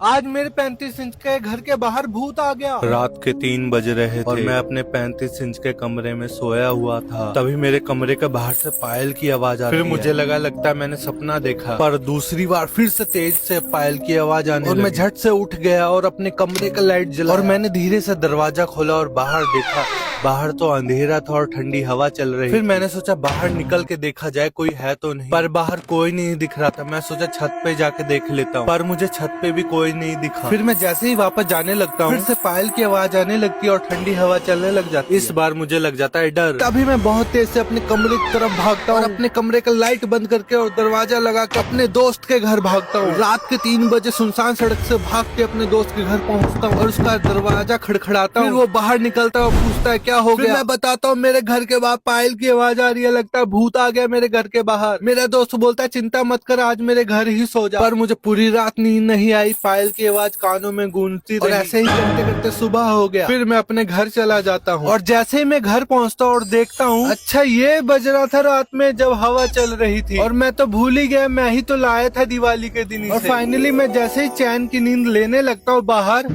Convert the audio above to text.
आज मेरे 35 इंच के घर के बाहर भूत आ गया। रात के 3 बज रहे थे और मैं अपने 35 इंच के कमरे में सोया हुआ था। तभी मेरे कमरे के बाहर से पायल की आवाज आ रही है। फिर मुझे लगता है मैंने सपना देखा, पर दूसरी बार फिर से तेज से पायल की आवाज आने और मैं झट से उठ गया और अपने कमरे का लाइट जला और मैंने धीरे से दरवाजा खोला और बाहर देखा। बाहर तो अंधेरा था और ठंडी हवा चल रही। फिर मैंने सोचा बाहर निकल के देखा जाए कोई है तो नहीं, पर बाहर कोई नहीं दिख रहा था। मैं सोचा छत पे जाके देख लेता हूँ, पर मुझे छत पे भी कोई नहीं दिखा। फिर मैं जैसे ही वापस जाने लगता हूँ, फिर से पायल की आवाज आने लगती है और ठंडी हवा चलने लग जाती है। इस बार मुझे लग जाता है डर। तभी मैं बहुत तेज से अपने कमरे की तरफ भागता हूँ और अपने कमरे का लाइट बंद करके और दरवाजा लगा के अपने दोस्त के घर भागता हूँ। रात के 3 बजे सुनसान सड़क से भाग के अपने दोस्त के घर पहुँचता हूँ और उसका दरवाजा खड़खड़ाता हूँ। फिर वो बाहर निकलता है और पूछता है क्या हो गया। मैं बताता हूँ मेरे घर के बाहर पायल की आवाज आ रही है, लगता है भूत आ गया मेरे घर के बाहर। मेरा दोस्त बोलता है चिंता मत कर, आज मेरे घर ही सो जा। पर मुझे पूरी रात नींद नहीं आई, पायल की आवाज कानों में गूंजती रही और ऐसे ही करते करते सुबह हो गया। फिर मैं अपने घर चला जाता हूँ और जैसे ही मैं घर पहुँचता हूँ और देखता हूँ, अच्छा ये बज रहा था रात में जब हवा चल रही थी और मैं तो भूल ही गया, मैं ही तो लाया था दिवाली के दिन। और फाइनली मैं जैसे ही चैन की नींद लेने लगता हूँ बाहर,